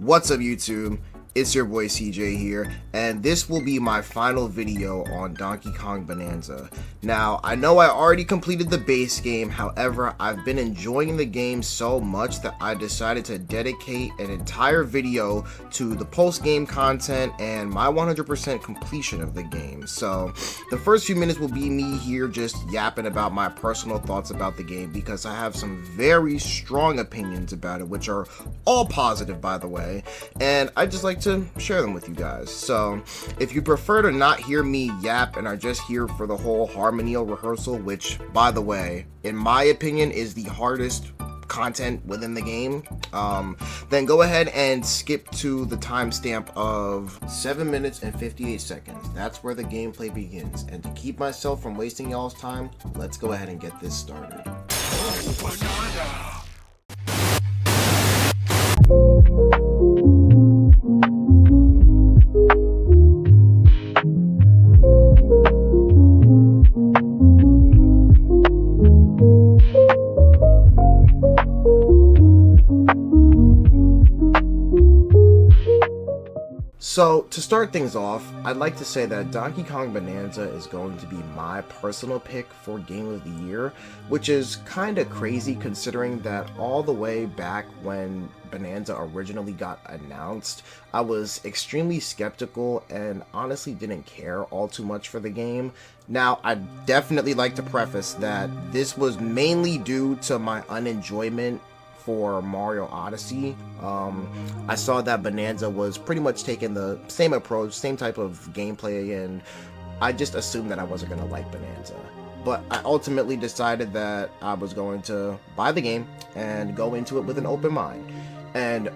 What's up, YouTube? It's your boy CJ here, and this will be my final video on Donkey Kong Bananza. Now, I know I already completed the base game, however, I've been enjoying the game so much that I decided to dedicate an entire video to the post-game content and my 100% completion of the game. So, the first few minutes will be me here just yapping about my personal thoughts about the game, because I have some very strong opinions about it, which are all positive, by the way, and I just like to share them with you guys. So if you prefer to not hear me yap and are just here for the whole Harmoneel Rehearsal, which, by the way, in my opinion is the hardest content within the game, then go ahead and skip to the timestamp of 7 minutes and 58 seconds. That's where the gameplay begins, and to keep myself from wasting y'all's time, let's go ahead and get this started. So, to start things off, I'd like to say that Donkey Kong Bananza is going to be my personal pick for Game of the Year, which is kinda crazy considering that all the way back when Bananza originally got announced, I was extremely skeptical and honestly didn't care all too much for the game. Now, I'd definitely like to preface that this was mainly due to my unenjoyment for Mario Odyssey. I saw that Bananza was pretty much taking the same approach, same type of gameplay, and I just assumed that I wasn't going to like Bananza. But I ultimately decided that I was going to buy the game and go into it with an open mind. And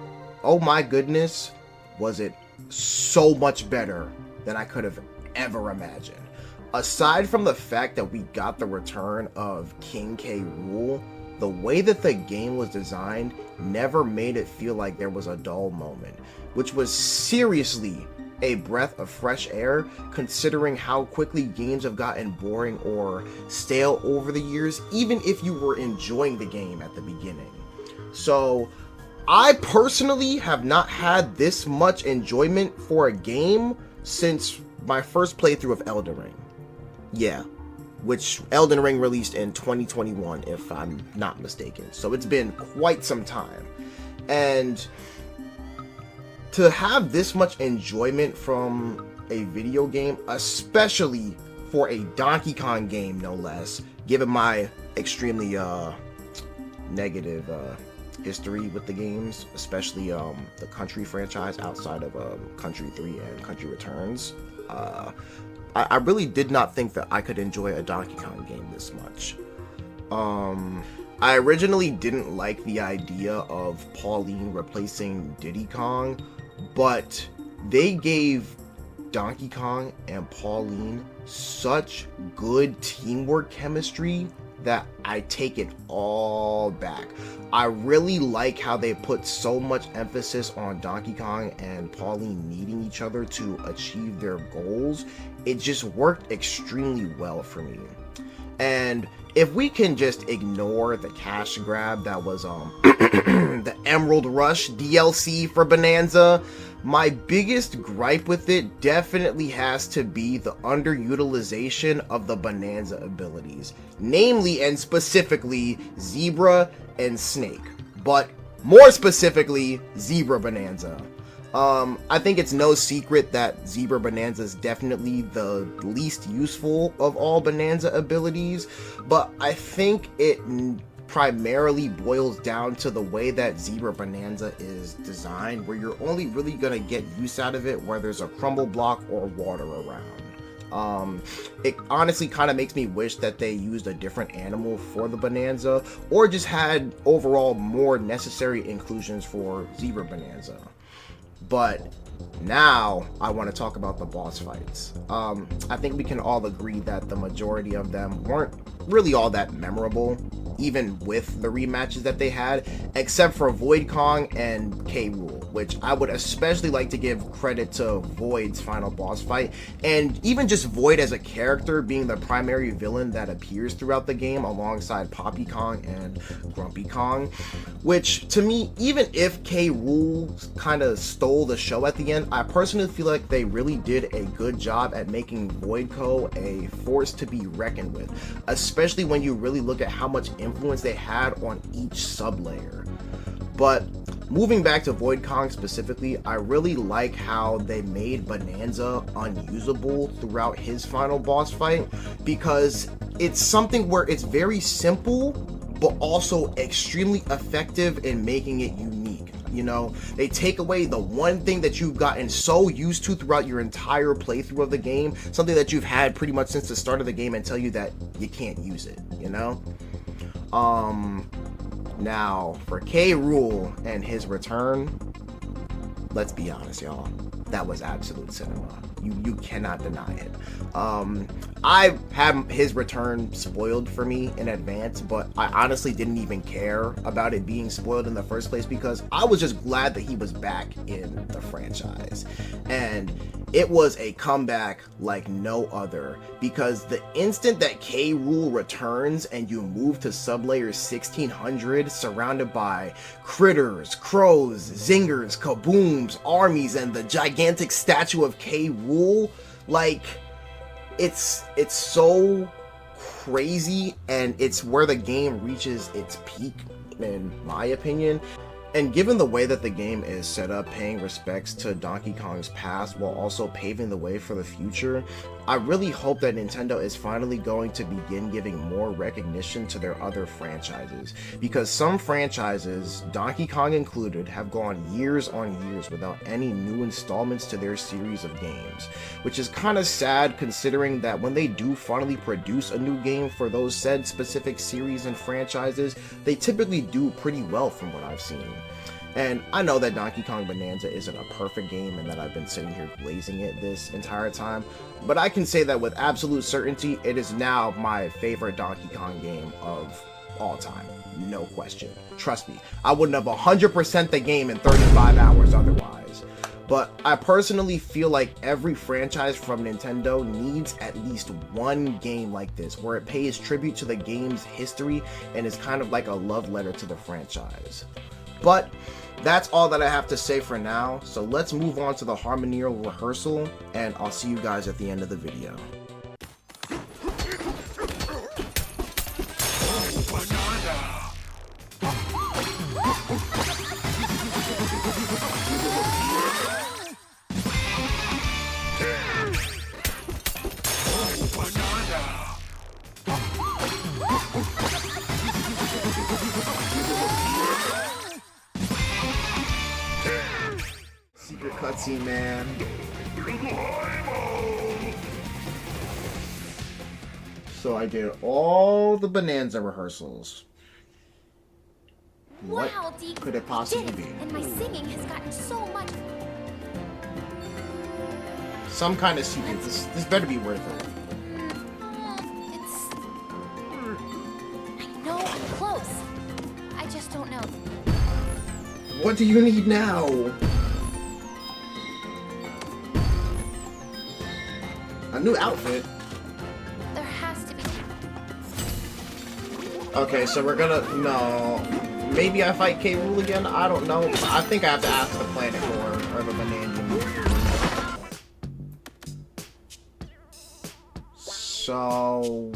oh my goodness, was it so much better than I could have ever imagined. Aside from the fact that we got the return of King K. Rool, the way that the game was designed never made it feel like there was a dull moment, which was seriously a breath of fresh air considering how quickly games have gotten boring or stale over the years, even if you were enjoying the game at the beginning. So, I personally have not had this much enjoyment for a game since my first playthrough of Elden Ring. Yeah. Which Elden Ring released in 2021, if I'm not mistaken. So it's been quite some time. And to have this much enjoyment from a video game, especially for a Donkey Kong game, no less, given my extremely negative history with the games, especially the Country franchise outside of Country 3 and Country Returns, I really did not think that I could enjoy a Donkey Kong game this much. I originally didn't like the idea of Pauline replacing Diddy Kong, but they gave Donkey Kong and Pauline such good teamwork chemistry that I take it all back. I really like how they put so much emphasis on Donkey Kong and Pauline needing each other to achieve their goals. It just worked extremely well for me. And if we can just ignore the cash grab that was the Emerald Rush DLC for Bananza, my biggest gripe with it definitely has to be the underutilization of the Bananza abilities, namely and specifically Zebra and Snake, but more specifically Zebra Bananza. I think it's no secret that Zebra Bananza is definitely the least useful of all Bananza abilities, but I think it primarily boils down to the way that Zebra Bananza is designed, where you're only really gonna get use out of it where there's a crumble block or water around. It honestly kind of makes me wish that they used a different animal for the Bananza, or just had overall more necessary inclusions for Zebra Bananza. But now I want to talk about the boss fights. I think we can all agree that the majority of them weren't really all that memorable, even with the rematches that they had, except for Void Kong and K. Rool, which I would especially like to give credit to Void's final boss fight, and even just Void as a character being the primary villain that appears throughout the game alongside Poppy Kong and Grumpy Kong, which to me, even if K. Rool kind of stole the show at the end, I personally feel like they really did a good job at making Voidco a force to be reckoned with, especially when you really look at how much influence they had on each sublayer. But moving back to Void Kong specifically, I really like how they made Bananza unusable throughout his final boss fight, because it's something where it's very simple but also extremely effective in making it unique. You know, they take away the one thing that you've gotten so used to throughout your entire playthrough of the game, something that you've had pretty much since the start of the game, and tell you that you can't use it, you know? Now, for K. Rool and his return, let's be honest, y'all. That was absolute cinema. You cannot deny it. I had his return spoiled for me in advance, but I honestly didn't even care about it being spoiled in the first place, because I was just glad that he was back in the franchise. And it was a comeback like no other, because the instant that K. Rool returns and you move to sublayer 1600 surrounded by critters, crows, zingers, kabooms, armies, and the gigantic statue of K. Rool, like, it's so crazy, and it's where the game reaches its peak, in my opinion. And given the way that the game is set up, paying respects to Donkey Kong's past while also paving the way for the future, I really hope that Nintendo is finally going to begin giving more recognition to their other franchises, because some franchises, Donkey Kong included, have gone years on years without any new installments to their series of games, which is kind of sad considering that when they do finally produce a new game for those said specific series and franchises, they typically do pretty well from what I've seen. And I know that Donkey Kong Bonanza isn't a perfect game and that I've been sitting here glazing it this entire time, but I can say that with absolute certainty, it is now my favorite Donkey Kong game of all time. No question. Trust me, I wouldn't have 100% the game in 35 hours otherwise. But I personally feel like every franchise from Nintendo needs at least one game like this, where it pays tribute to the game's history and is kind of like a love letter to the franchise. But that's all that I have to say for now, so let's move on to the Harmoneel Rehearsal, and I'll see you guys at the end of the video. Secret cutscene, man. So I did all the Bananza rehearsals. What Wow, could it possibly be? And my singing has gotten so much. Some kind of secret. This better be worth it. I know I'm close. I just don't know. What do you need now? A new outfit? There has to be. Okay, so we're gonna... No. Maybe I fight K. Rool again? I don't know. I think I have to ask the Planet or the Bananza. So...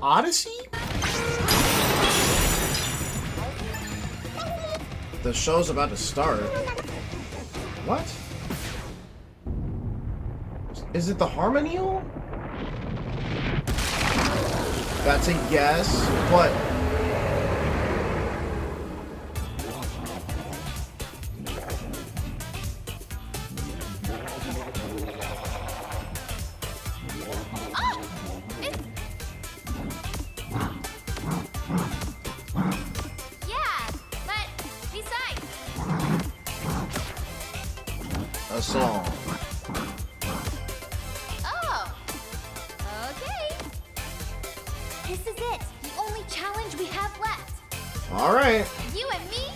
Odyssey? The show's about to start. What? Is it the Harmoneel? That's a guess, but... a song. Oh, okay. This is it. The only challenge we have left. All right. You and me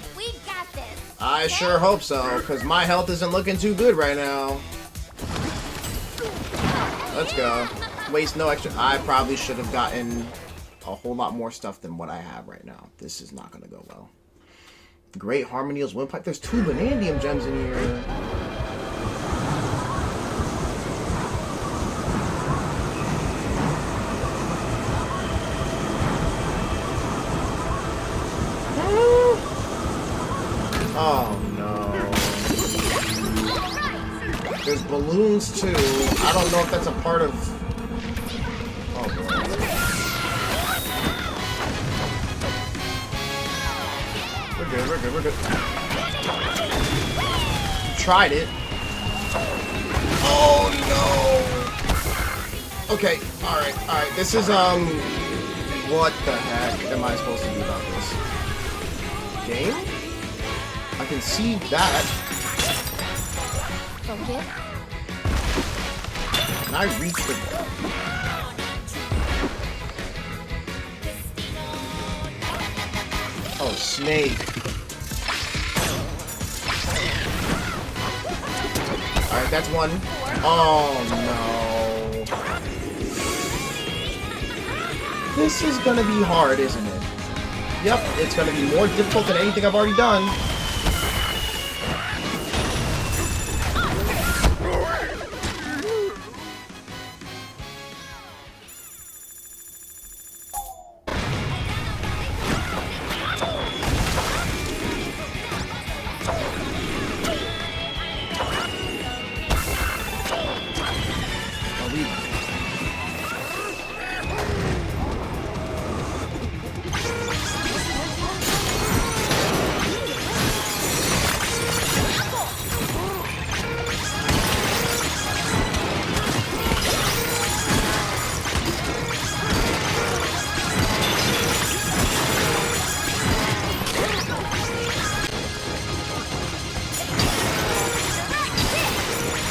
I sure hope so, because my health isn't looking too good right now. Let's go. Waste no extra. I probably should have gotten a whole lot more stuff than what I have right now. This is not going to go well. Great Harmoneel's windpipe. There's 2 Banandium gems in here. Oh no. There's balloons too. I don't know if that's a part of... Oh boy. We're good, we're good, we're good. Tried it. Oh no! Okay, alright. This is, what the heck am I supposed to do about this? Game? I can see that. Okay. Can I reach the... Oh, snake. Alright, that's one. Oh, no. This is gonna be hard, isn't it? Yep, it's gonna be more difficult than anything I've already done.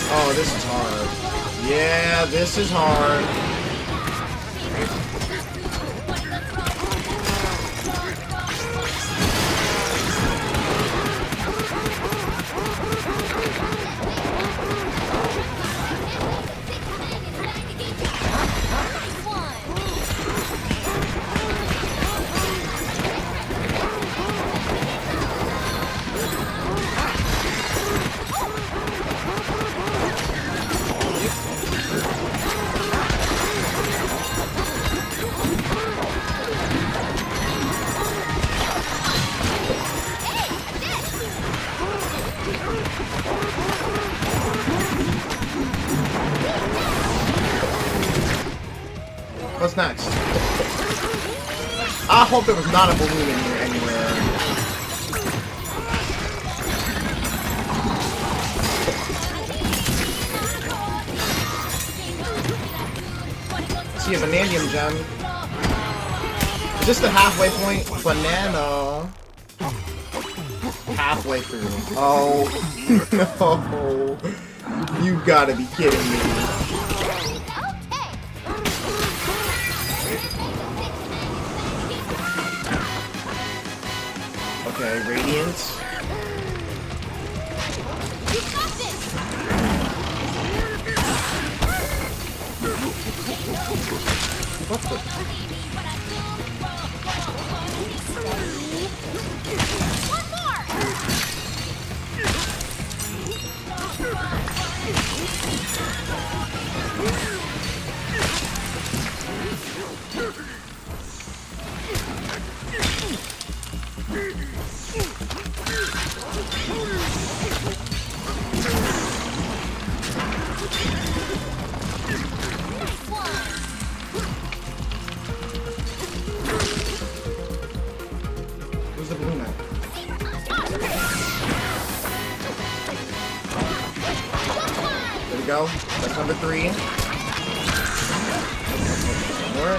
Oh, this is hard. Yeah, this is hard. What's next? I hope there was not a balloon in here anywhere. See a Banandium gem. Is this the halfway point? Banana. Halfway through. Oh no. You gotta be kidding me. Okay, Radiance. What the? Where's the balloon at? There we go. That's number 3. More.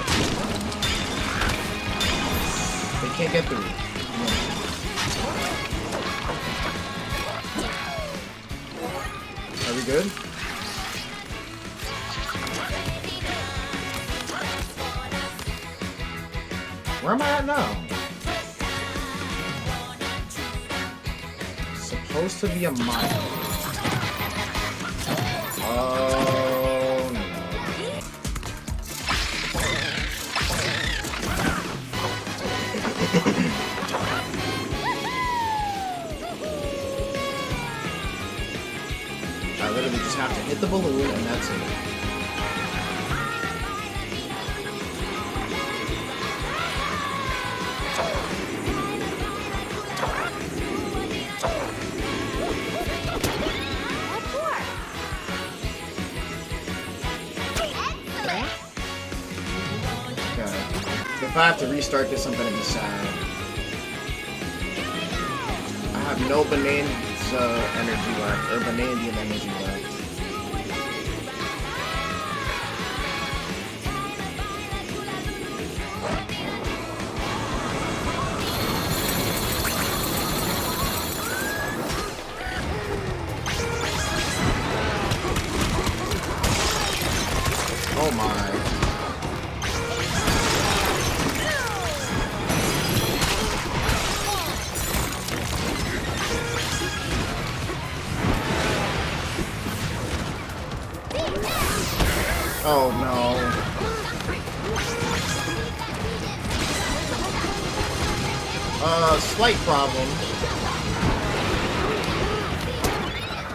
They can't get through. Are we good? Where am I at now? supposed to be a mile. Oh no. I literally just have to hit the balloon and that's it. If I have to restart this, I'm gonna be sad. I have no Bananza energy left, or Bananza energy left. Oh my. Oh no. Slight problem.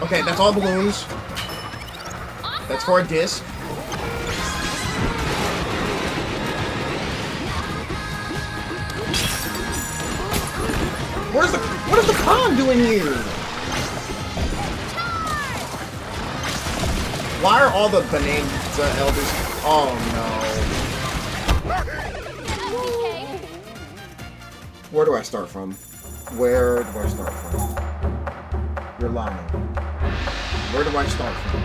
Okay, that's all balloons. That's for a disc. What is the con doing here? Why are all the Bananza elders? Oh no. Where do I start from? Where do I start from? You're lying. Where do I start from?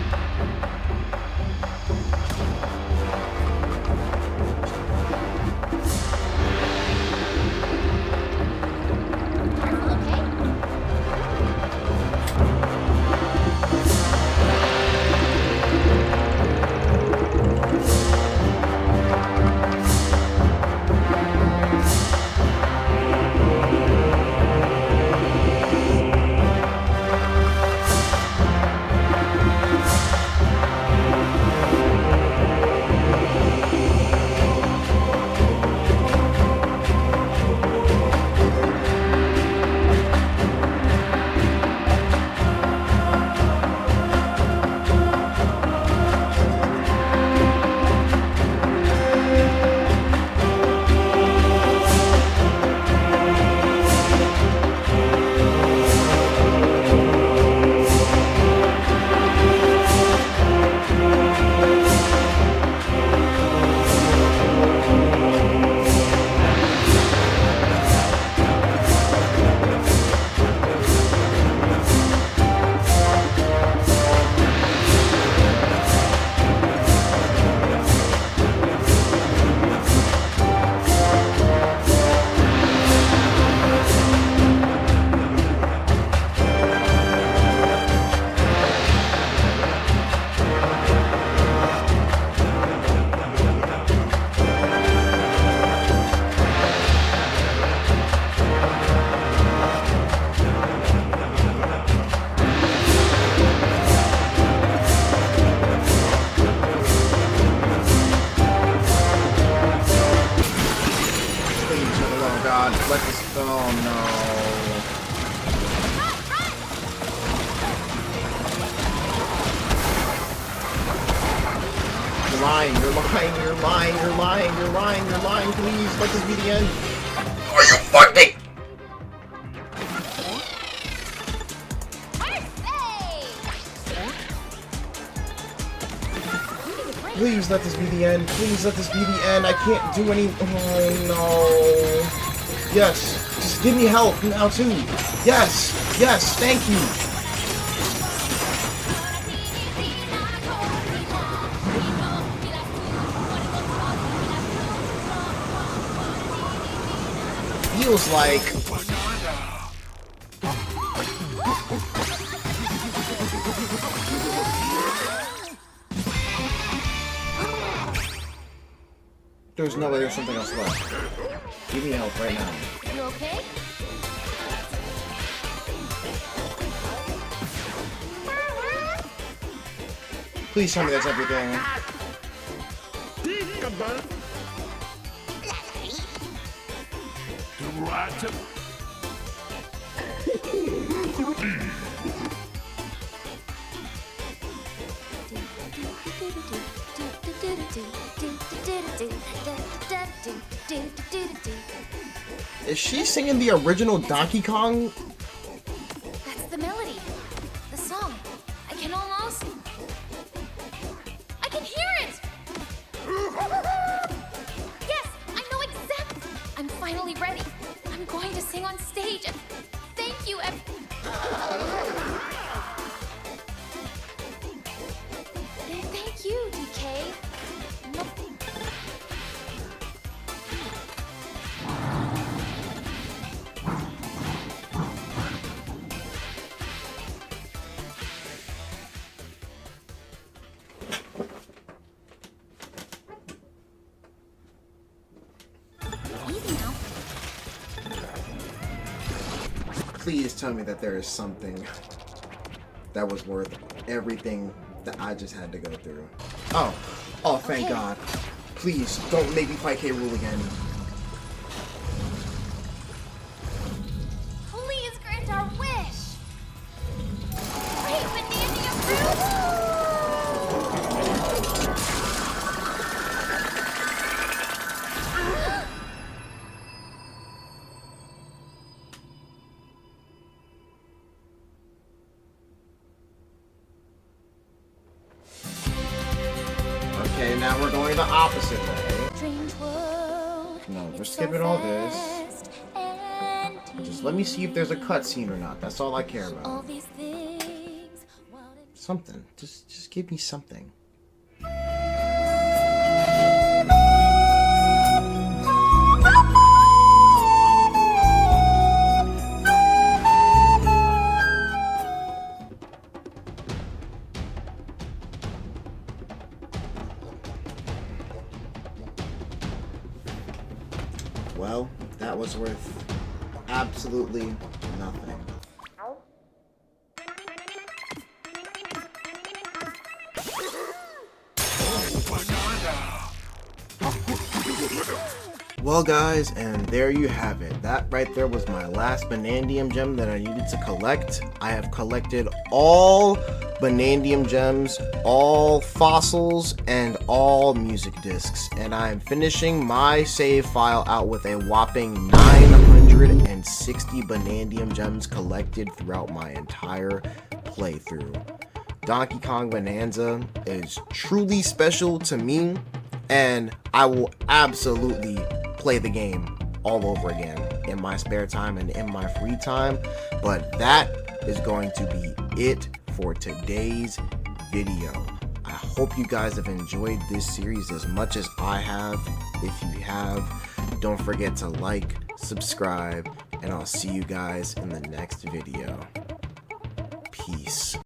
Let this. Oh no. You're lying, you're lying, you're lying, you're lying, you're lying, you're lying, please, let this be the end. Are you fucking? Please let this be the end. Please let this be the end. I can't do any. Oh no. Yes. Just give me help now too. Yes. Yes. Thank you. Feels like. There's no way there's something else left. Give me help right now. You okay? Please tell me that's everything. Is she singing the original Donkey Kong? That's the melody. The song. I can almost... I can hear it! Yes, I know exactly. I'm finally ready. I'm going to sing on stage. Thank you, Thank you, DK. No. Easy now. Please tell me that there is something that was worth everything that I just had to go through. Oh, thank Okay. God. Please, don't make me fight K. Rool again. Please grant our wish. Great banana fruit. Okay, now we're going the opposite way. Strange world. No, we're It's so skipping all this. vast and Just let me see if there's a cutscene or not. That's all I care all about. these things. Wild and Something. Just give me something. Well, that was worth absolutely nothing. Well guys, and there you have it. That right there was my last Banandium gem that I needed to collect. I have collected all Banandium gems, all fossils, and all music discs. And I am finishing my save file out with a whopping 960 Banandium gems collected throughout my entire playthrough. Donkey Kong Bananza is truly special to me, and I will absolutely play the game all over again in my spare time and in my free time. But that is going to be it for today's video. I hope you guys have enjoyed this series as much as I have. If you have, don't forget to like, subscribe, and I'll see you guys in the next video. Peace.